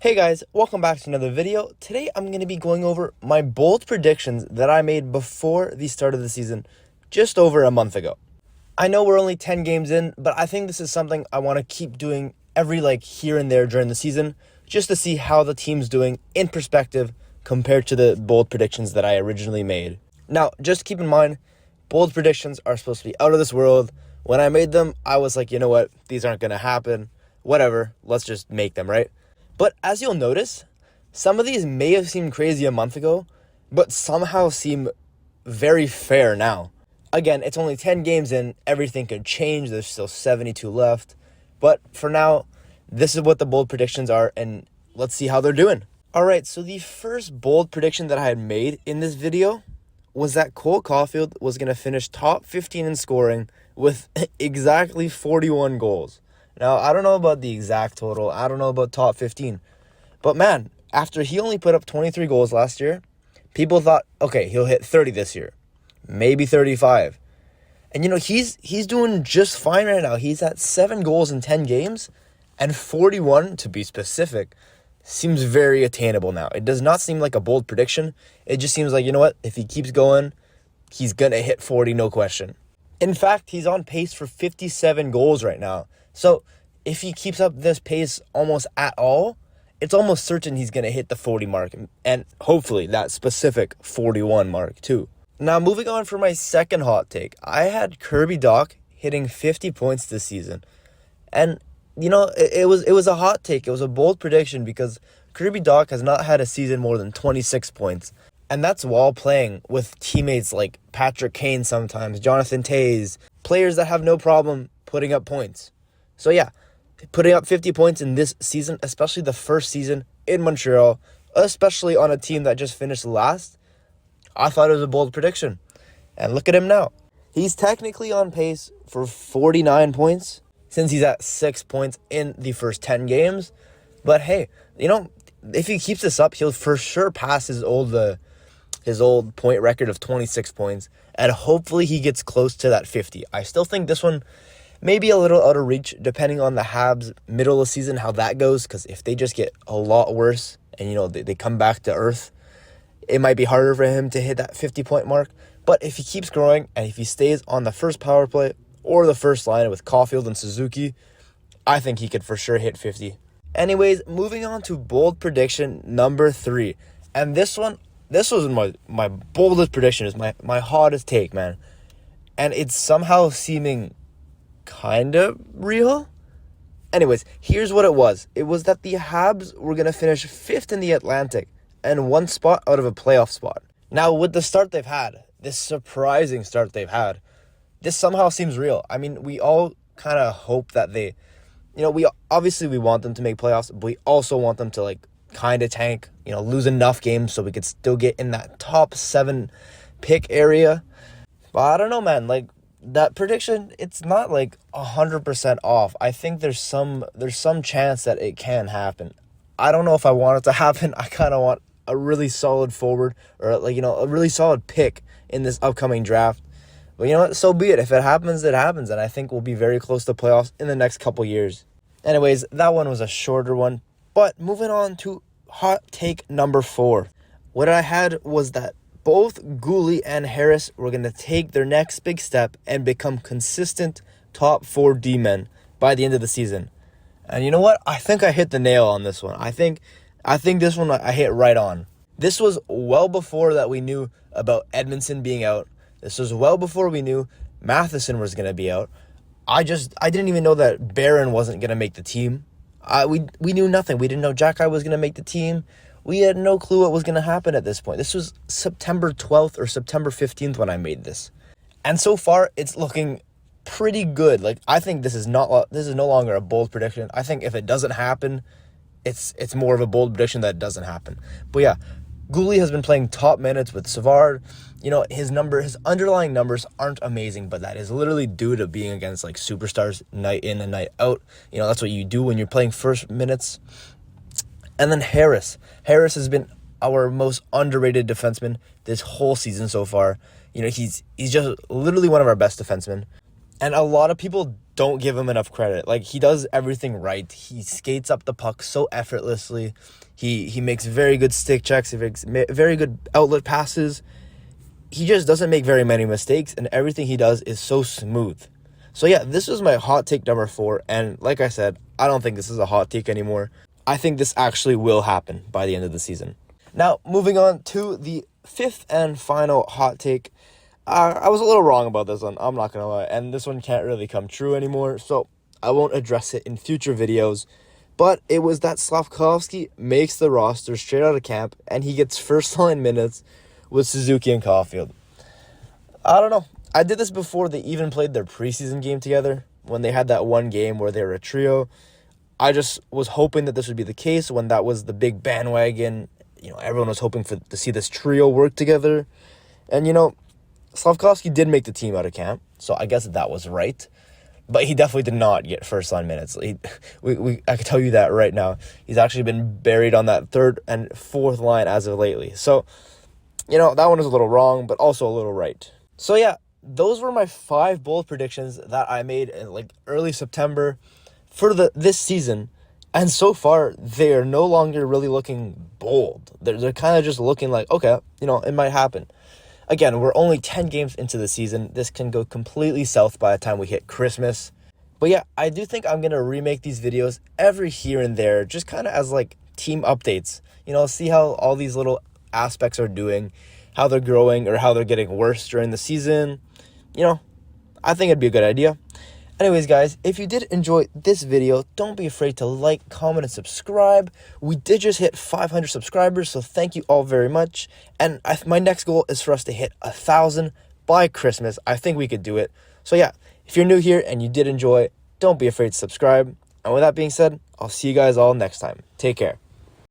Hey guys, welcome back to another video. Today I'm going to be going over my bold predictions that I made before the start of the season, just over a month ago. I know we're only 10 games in, but I think this is something I want to keep doing every here and there during the season, just to see how the team's doing in perspective compared to the bold predictions that I originally made. Now, just keep in mind, bold predictions are supposed to be out of this world. When I made them, I was like, you know what, these aren't going to happen. Whatever, let's just make them, right? But as you'll notice, some of these may have seemed crazy a month ago, but somehow seem very fair now. Again, it's only 10 games in, everything could change, there's still 72 left. But for now, this is what the bold predictions are, and let's see how they're doing. Alright, so the first bold prediction that I had made in this video was that Cole Caulfield was going to finish top 15 in scoring with exactly 41 goals. Now, I don't know about the exact total. I don't know about top 15. But man, after he only put up 23 goals last year, people thought, okay, he'll hit 30 this year. Maybe 35. And he's doing just fine right now. He's at 7 goals in 10 games. And 41, to be specific, seems very attainable now. It does not seem like a bold prediction. It just seems like, you know what? If he keeps going, he's going to hit 40, no question. In fact, he's on pace for 57 goals right now. So if he keeps up this pace almost at all, it's almost certain he's going to hit the 40 mark, and hopefully that specific 41 mark too. Now, moving on for my second hot take, I had Kirby Dach hitting 50 points this season. And, it was a hot take. It was a bold prediction because Kirby Dach has not had a season more than 26 points. And that's while playing with teammates like Patrick Kane sometimes, Jonathan Toews, players that have no problem putting up points. So yeah, putting up 50 points in this season, especially the first season in Montreal, especially on a team that just finished last, I thought it was a bold prediction. And look at him now. He's technically on pace for 49 points since he's at 6 points in the first 10 games. But hey, if he keeps this up, he'll for sure pass his old point record of 26 points. And hopefully he gets close to that 50. I still think this one maybe a little out of reach, depending on the Habs middle of the season, how that goes. Because if they just get a lot worse and, they come back to earth, it might be harder for him to hit that 50-point mark. But if he keeps growing and if he stays on the first power play or the first line with Caulfield and Suzuki, I think he could for sure hit 50. Anyways, moving on to bold prediction number 3. And this was my boldest prediction, is my hottest take, man. And it's somehow seeming kind of real. Anyways, here's what it was. It was that the Habs were going to finish 5th in the Atlantic and 1 spot out of a playoff spot. Now, with the start they've had, this surprising start they've had, this somehow seems real. I mean, we all kind of hope that they, we want them to make playoffs, but we also want them to kind of tank, lose enough games so we could still get in that top 7 pick area. But I don't know, man, that prediction, it's not 100% off. I think there's some chance that it can happen. I don't know if I want it to happen. I kind of want a really solid forward or a really solid pick in this upcoming draft. But you know what? So be it. If it happens, it happens. And I think we'll be very close to playoffs in the next couple years. Anyways, that one was a shorter one. But moving on to hot take number 4. What I had was that both Guhle and Harris were going to take their next big step and become consistent top 4 D-men by the end of the season. And you know what? I think I hit the nail on this one. I think this one I hit right on. This was well before that we knew about Edmondson being out. This was well before we knew Matheson was going to be out. I didn't even know that Barron wasn't going to make the team. We knew nothing. We didn't know Jack was going to make the team. We had no clue what was going to happen at this point. This was September 12th or September 15th when I made this. And so far, it's looking pretty good. I think this is no longer a bold prediction. I think if it doesn't happen, it's more of a bold prediction that it doesn't happen. But yeah, Guhle has been playing top minutes with Savard. His underlying numbers aren't amazing, but that is literally due to being against superstars night in and night out. That's what you do when you're playing first minutes. And then Harris has been our most underrated defenseman this whole season so far. He's just literally one of our best defensemen. And a lot of people don't give him enough credit. Like, he does everything right. He skates up the puck so effortlessly. He makes very good stick checks. He makes very good outlet passes. He just doesn't make very many mistakes, and everything he does is so smooth. So yeah, this was my hot take number 4, and like I said, I don't think this is a hot take anymore. I think this actually will happen by the end of the season. Now, moving on to the 5th and final hot take. I was a little wrong about this one, I'm not going to lie, and this one can't really come true anymore, so I won't address it in future videos. But it was that Slafkovsky makes the roster straight out of camp, and he gets first-line minutes with Suzuki and Caulfield. I don't know. I did this before they even played their preseason game together, when they had that one game where they were a trio. I just was hoping that this would be the case when that was the big bandwagon. Everyone was hoping to see this trio work together. And, Slafkovsky did make the team out of camp, so I guess that was right. But he definitely did not get first-line minutes. I can tell you that right now. He's actually been buried on that 3rd and 4th line as of lately. So, that one was a little wrong, but also a little right. So, yeah, those were my 5 bold predictions that I made in, early September for this season. And so far, they are no longer really looking bold. They're kind of just looking like, okay, it might happen. Again, we're only 10 games into the season. This can go completely south by the time we hit Christmas. But yeah, I do think I'm going to remake these videos every here and there, just kind of as team updates. See how all these little aspects are doing, how they're growing or how they're getting worse during the season. I think it'd be a good idea. Anyways, guys, if you did enjoy this video, don't be afraid to like, comment, and subscribe. We did just hit 500 subscribers, so thank you all very much. And my next goal is for us to hit 1,000 by Christmas. I think we could do it. So yeah, if you're new here and you did enjoy, don't be afraid to subscribe. And with that being said, I'll see you guys all next time. Take care.